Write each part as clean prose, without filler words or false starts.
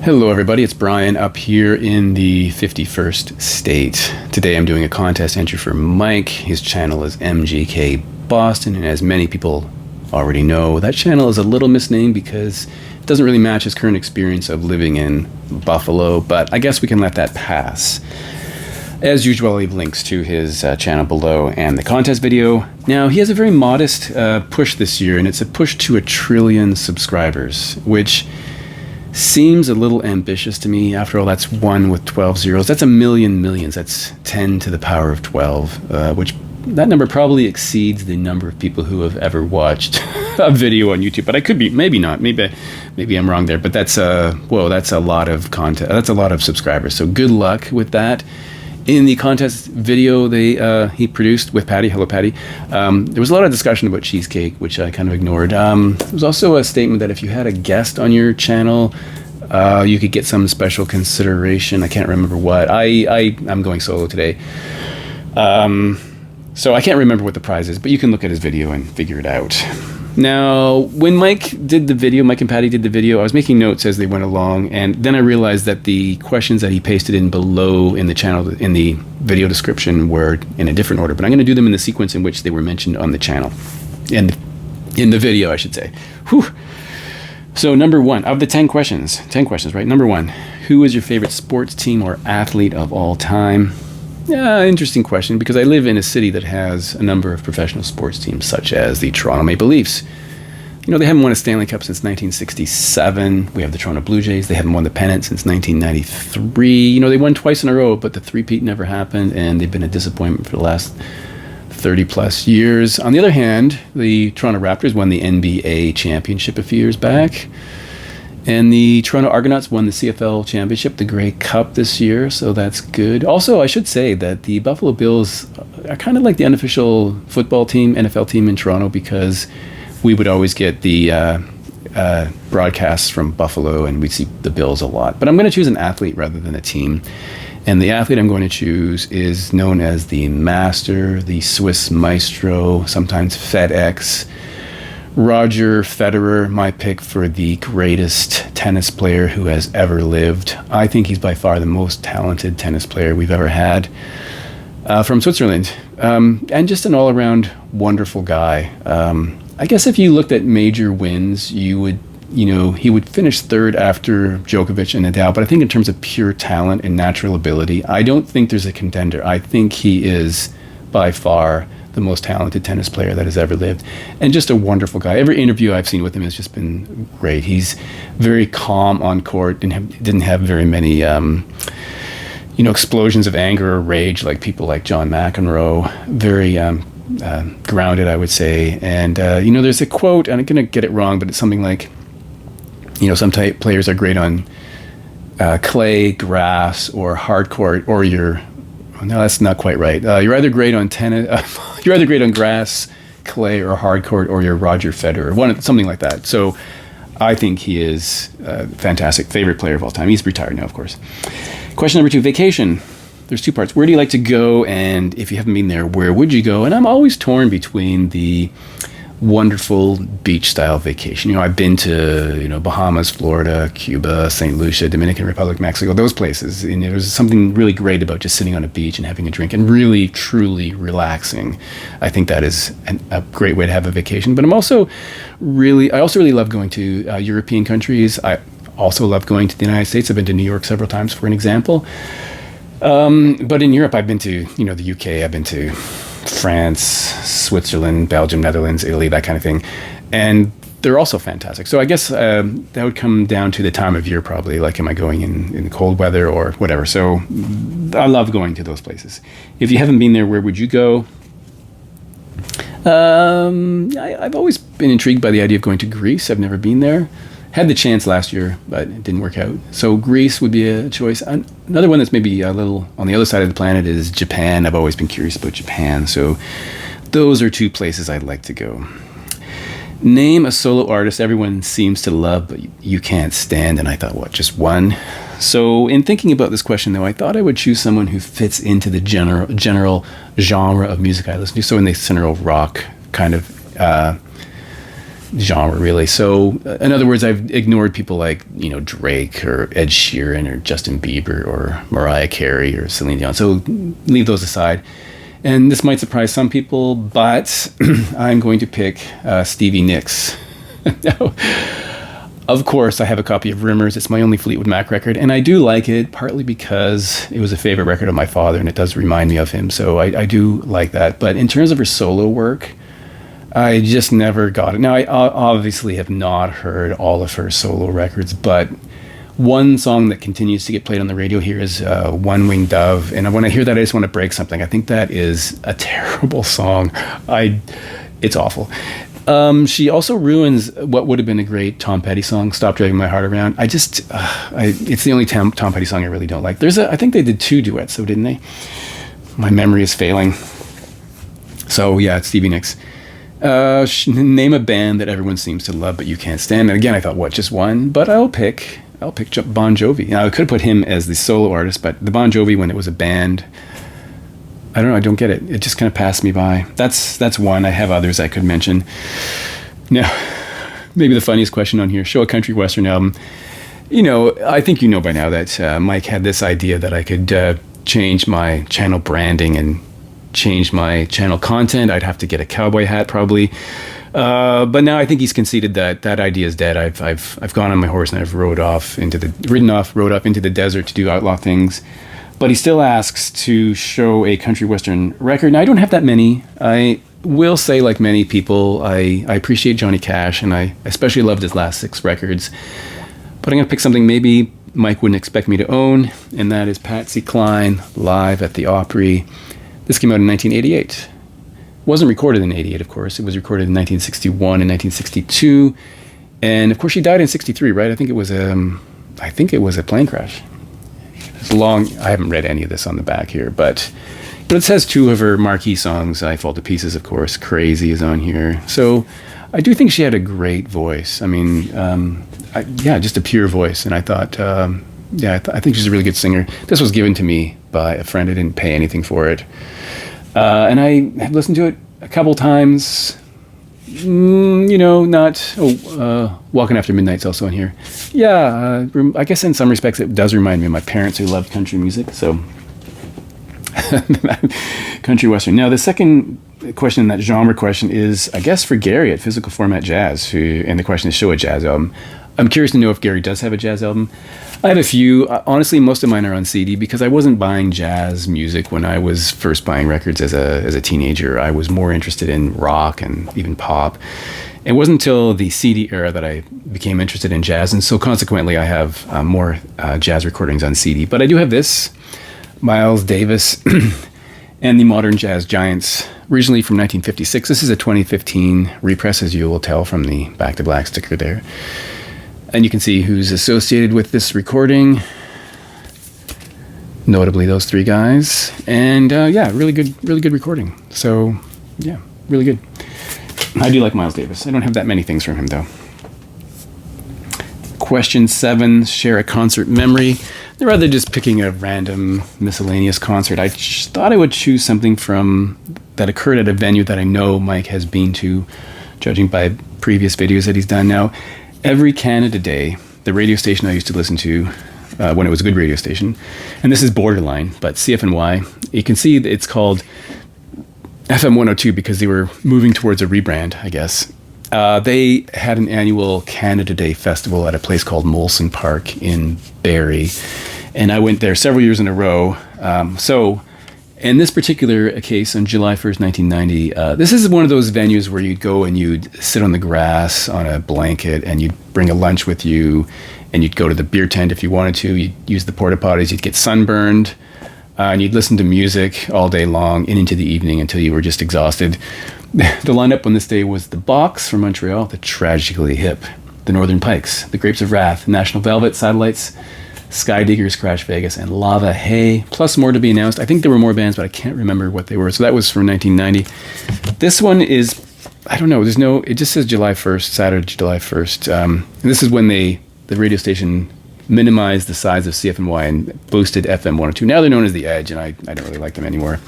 Hello, everybody. It's Brian up here in the 51st state. Today I'm doing a contest entry for Mike. His channel is MGK Boston, and as many people already know, that channel is a little misnamed because it doesn't really match his current experience of living in Buffalo, but I guess we can let that pass. As usual, I'll leave links to his channel below and the contest video. Now, he has a very modest push this year, and it's a push to 1 trillion subscribers, which seems a little ambitious to me. After all, that's 1 with 12 zeros. That's a million millions. That's 10 to the power of 12, which that number probably exceeds the number of people who have ever watched a video on YouTube. But I could be, maybe not. Maybe I'm wrong there. But that's that's a lot of content. That's a lot of subscribers. So good luck with that. In the contest video he produced with Patty, hello Patty, there was a lot of discussion about cheesecake, which I kind of ignored. There was also a statement that if you had a guest on your channel, you could get some special consideration. I can't remember what. I'm going solo today. So I can't remember what the prize is, but you can look at his video and figure it out. Now, when Mike and Patty did the video, I was making notes as they went along, and then I realized that the questions that he pasted in below in the channel, in the video description, were in a different order, but I'm going to do them in the sequence in which they were mentioned on the channel, and in the video, I should say. Whew. So number one, of the 10 questions, right? Number one, who is your favorite sports team or athlete of all time? Yeah, interesting question, because I live in a city that has a number of professional sports teams, such as the Toronto Maple Leafs. You know, they haven't won a Stanley Cup since 1967. We have the Toronto Blue Jays. They haven't won the pennant since 1993. You know, they won twice in a row, but the three-peat never happened, and they've been a disappointment for the last 30-plus years. On the other hand, the Toronto Raptors won the NBA championship a few years back. And the Toronto Argonauts won the CFL championship, the Grey Cup, this year, so that's good. Also, I should say that the Buffalo Bills are kind of like the unofficial football team, NFL team in Toronto, because we would always get the broadcasts from Buffalo, and we'd see the Bills a lot. But I'm going to choose an athlete rather than a team. And the athlete I'm going to choose is known as the Master, the Swiss Maestro, sometimes FedEx. Roger Federer, my pick for the greatest tennis player who has ever lived. I think he's by far the most talented tennis player we've ever had, from Switzerland, and just an all-around wonderful guy. I guess if you looked at major wins, he would finish third after Djokovic and Nadal, but I think in terms of pure talent and natural ability, I don't think there's a contender. I think he is by far the most talented tennis player that has ever lived, and just a wonderful guy. Every interview I've seen with him has just been great. He's very calm on court, didn't have very many explosions of anger or rage like people like John McEnroe. Very grounded, I would say. And there's a quote, and I'm gonna get it wrong, but it's something like, some type players are great on clay, grass, or hard court, or no, that's not quite right. You're either great on you're either great on grass, clay, or hard court, or you're Roger Federer, something like that. So I think he is a fantastic favorite player of all time. He's retired now, of course. Question number 2, vacation. There's 2 parts. Where do you like to go? And if you haven't been there, where would you go? And I'm always torn between the wonderful beach-style vacation. I've been to, Bahamas, Florida, Cuba, St. Lucia, Dominican Republic, Mexico, those places. And there's something really great about just sitting on a beach and having a drink and really, truly relaxing. I think that is a great way to have a vacation. But I also really love going to European countries. I also love going to the United States. I've been to New York several times, for an example. But in Europe, I've been to, the UK, I've been to France, Switzerland, Belgium, Netherlands, Italy, that kind of thing. And they're also fantastic. So I guess that would come down to the time of year, probably. Like, am I going in cold weather or whatever? So I love going to those places. If you haven't been there, where would you go? I've always been intrigued by the idea of going to Greece. I've never been there. Had the chance last year, but it didn't work out. So Greece would be a choice. Another one that's maybe a little on the other side of the planet is Japan. I've always been curious about Japan. So those are 2 places I'd like to go. Name a solo artist everyone seems to love, but you can't stand. And I thought, what, just one? So in thinking about this question, though, I thought I would choose someone who fits into the general genre of music I listen to. So in the general rock kind of genre, really. So, in other words, I've ignored people like, Drake or Ed Sheeran or Justin Bieber or Mariah Carey or Celine Dion. So, leave those aside. And this might surprise some people, but I'm going to pick Stevie Nicks. Now, of course, I have a copy of Rimmers. It's my only Fleetwood Mac record, and I do like it, partly because it was a favorite record of my father, and it does remind me of him, so I do like that. But in terms of her solo work, I just never got it. Now, I obviously have not heard all of her solo records, but one song that continues to get played on the radio here is One Winged Dove. And when I hear that, I just want to break something. I think that is a terrible song. It's awful. She also ruins what would have been a great Tom Petty song, Stop Driving My Heart Around. It's the only Tom Petty song I really don't like. I think they did 2 duets, so didn't they? My memory is failing. So yeah, it's Stevie Nicks. Name a band that everyone seems to love but you can't stand. And again, I thought, what, just one? But I'll pick Bon Jovi. Now, I could have put him as the solo artist, but the Bon Jovi, when it was a band, I don't know, I don't get it. It just kind of passed me by. That's one. I have others I could mention. Now, maybe the funniest question on here, show a country western album. I think you know by now that Mike had this idea that I could change my channel branding and change my channel content. I'd have to get a cowboy hat probably. But now I think he's conceded that idea is dead. I've gone on my horse and I've rode off into the desert to do outlaw things. But he still asks to show a country western record. Now, I don't have that many. I will say, like many people, I appreciate Johnny Cash, and I especially loved his last 6 records. But I'm going to pick something maybe Mike wouldn't expect me to own, and that is Patsy Cline, Live at the Opry. This came out in 1988. Wasn't recorded in 88, of course. It was recorded in 1961 and 1962. And, of course, she died in 63, right? I think it was a plane crash. It's long. I haven't read any of this on the back here, but it says 2 of her marquee songs. I Fall to Pieces, of course. Crazy is on here. So I do think she had a great voice. I mean, just a pure voice. And I thought, I think she's a really good singer. This was given to me by a friend. I didn't pay anything for it. And I have listened to it a couple times. Walking After Midnight's also on here. Yeah, I guess in some respects it does remind me of my parents who loved country music. So, country western. Now, the second question in that genre question is, I guess, for Gary at Physical Format Jazz, and the question is, show a jazz album. I'm curious to know if Gary does have a jazz album. I have a few. Honestly, most of mine are on CD because I wasn't buying jazz music when I was first buying records as a teenager. I was more interested in rock and even pop. It wasn't until the CD era that I became interested in jazz, and so consequently I have more jazz recordings on CD. But I do have this, Miles Davis and the Modern Jazz Giants, originally from 1956. This is a 2015 repress, as you will tell from the Back to Black sticker there. And you can see who's associated with this recording. Notably those 3 guys. And really good recording. So, yeah, really good. I do like Miles Davis. I don't have that many things from him, though. Question 7, share a concert memory. Rather than just picking a random miscellaneous concert, I thought I would choose something that occurred at a venue that I know Mike has been to, judging by previous videos that he's done now. Every Canada Day, the radio station I used to listen to when it was a good radio station, and this is borderline, but CFNY, you can see that it's called FM 102 because they were moving towards a rebrand, I guess. They had an annual Canada Day festival at a place called Molson Park in Barrie, and I went there several years in a row. So in this particular case, on July 1st, 1990, this is one of those venues where you'd go and you'd sit on the grass on a blanket and you'd bring a lunch with you and you'd go to the beer tent if you wanted to. You'd use the porta potties, you'd get sunburned, and you'd listen to music all day long and into the evening until you were just exhausted. The lineup on this day was the Box from Montreal, the Tragically Hip, the Northern Pikes, the Grapes of Wrath, National Velvet, Satellites, Sky Diggers, Crash Vegas, and Lava Hay, plus more to be announced. I think there were more bands, but I can't remember what they were. So that was from 1990. This one is, I don't know, it just says July 1st, Saturday, July 1st. And this is when the radio station minimized the size of CFNY and boosted FM 102. Now they're known as The Edge, and I don't really like them anymore.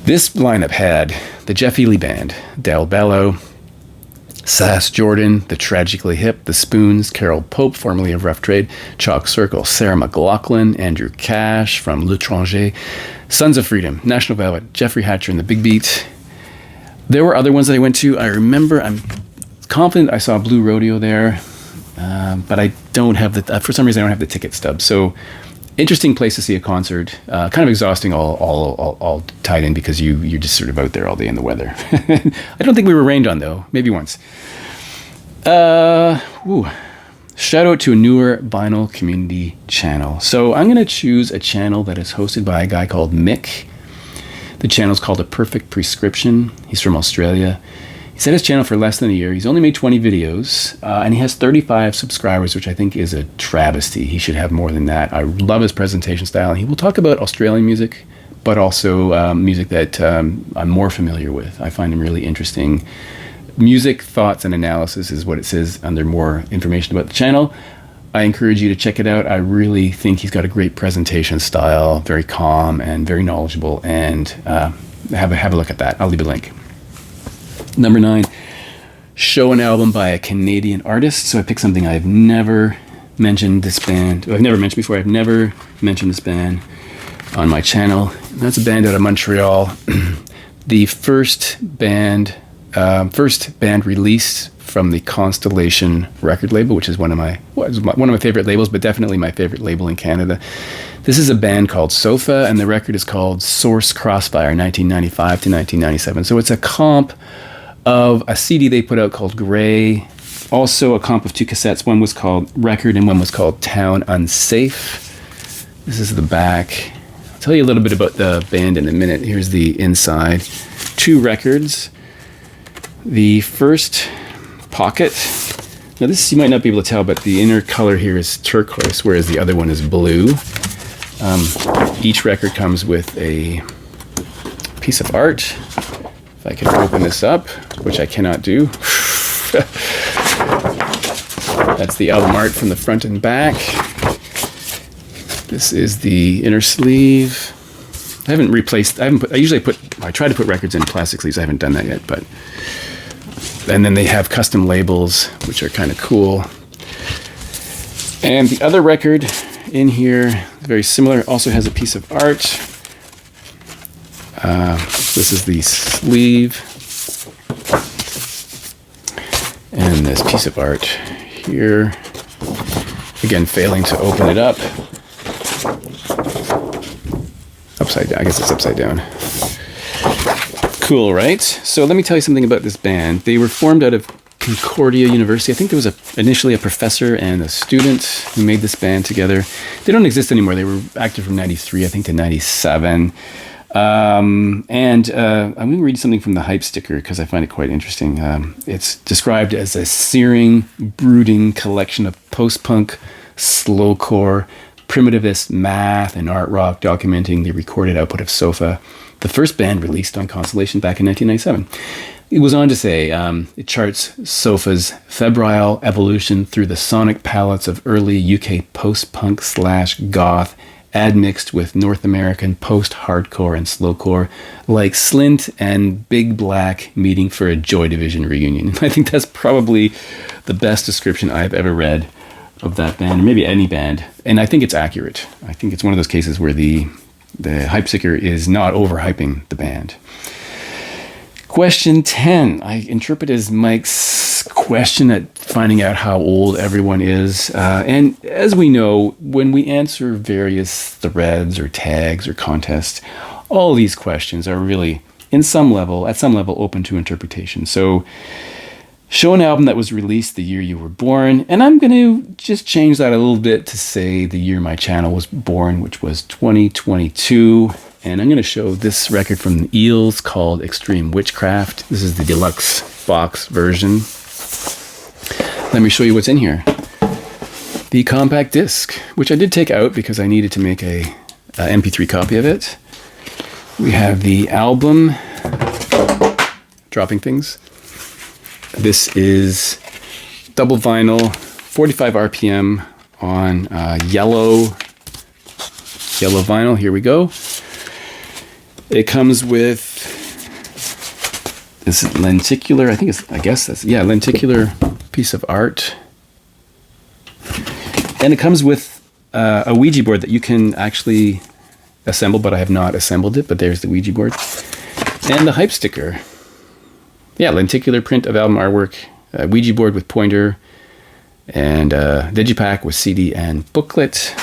This lineup had the Jeff Healey Band, Del Bello, Sass Jordan, The Tragically Hip, The Spoons, Carol Pope, formerly of Rough Trade, Chalk Circle, Sarah McLaughlin, Andrew Cash from L'Étranger, Sons of Freedom, National Velvet, Jeffrey Hatcher and the Big Beat. There were other ones that I went to. I remember, I'm confident I saw Blue Rodeo there, but I don't have for some reason I don't have the ticket stub. So interesting place to see a concert. Kind of exhausting, all tied in because you're just sort of out there all day in the weather. I don't think we were rained on though. Maybe once. Shout out to a newer vinyl community channel. So I'm going to choose a channel that is hosted by a guy called Mick. The channel is called A Perfect Prescription. He's from Australia. He's had his channel for less than a year. He's only made 20 videos, and he has 35 subscribers, which I think is a travesty. He should have more than that. I love his presentation style. He will talk about Australian music, but also music that I'm more familiar with. I find him really interesting. Music, thoughts, and analysis is what it says under more information about the channel. I encourage you to check it out. I really think he's got a great presentation style, very calm and very knowledgeable, and have a look at that. I'll leave a link. Number 9, show an album by a Canadian artist. So I picked something I've never mentioned this band. I've never mentioned before. I've never mentioned this band on my channel. And that's a band out of Montreal. The first band released from the Constellation record label, which is one of my favorite labels, but definitely my favorite label in Canada. This is a band called Sofa, and the record is called Source Crossfire, 1995 to 1997. So it's a comp of a CD they put out called Grey, also a comp of 2 cassettes. One was called Record and one was called Town Unsafe. This is the back. I'll tell you a little bit about the band in a minute. Here's the inside. 2 records. The first pocket. Now this you might not be able to tell, but the inner color here is turquoise, whereas the other one is blue. Each record comes with a piece of art. If I can open this up, which I cannot do. That's the album art from the front and back. This is the inner sleeve. I try to put records in plastic sleeves. I haven't done that yet, but. And then they have custom labels, which are kind of cool. And the other record in here, very similar, also has a piece of art. This is the sleeve. And this piece of art here. Again, failing to open it up. Upside down. I guess it's upside down. Cool, right? So let me tell you something about this band. They were formed out of Concordia University. I think there was initially a professor and a student who made this band together. They don't exist anymore. They were active from 93, I think, to 97. I'm going to read something from the hype sticker because I find it quite interesting. It's described as a searing, brooding collection of post-punk, slowcore, primitivist math, and art rock documenting the recorded output of Sofa, the first band released on Constellation back in 1997. It was on to say, it charts Sofa's febrile evolution through the sonic palettes of early UK post-punk / goth, admixed with North American post-hardcore and slowcore, like Slint and Big Black meeting for a Joy Division reunion. I think that's probably the best description I've ever read of that band, or maybe any band, and I think it's accurate. I think it's one of those cases where the hype sticker is not overhyping the band. Question 10, I interpret as Mike's question at finding out how old everyone is. And as we know, when we answer various threads or tags or contests, all these questions are really, at some level, open to interpretation. So, show an album that was released the year you were born, and I'm going to just change that a little bit to say the year my channel was born, which was 2022. And I'm going to show this record from the Eels called Extreme Witchcraft. This is the deluxe box version. Let me show you what's in here. The compact disc, which I did take out because I needed to make a MP3 copy of it. We have the album, dropping things. This is double vinyl, 45 RPM on yellow vinyl. Here we go. It comes with this lenticular, I guess that's, yeah, lenticular piece of art. And it comes with a Ouija board that you can actually assemble, but I have not assembled it, but there's the Ouija board. And the hype sticker. Yeah, lenticular print of album artwork, Ouija board with pointer, and digipack with CD and booklet.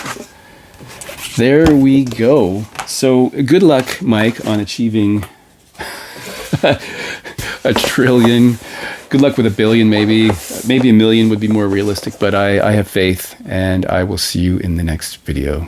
There we go. So good luck, Mike, on achieving a trillion. Good luck with a billion, maybe. Maybe a million would be more realistic, but I have faith, and I will see you in the next video.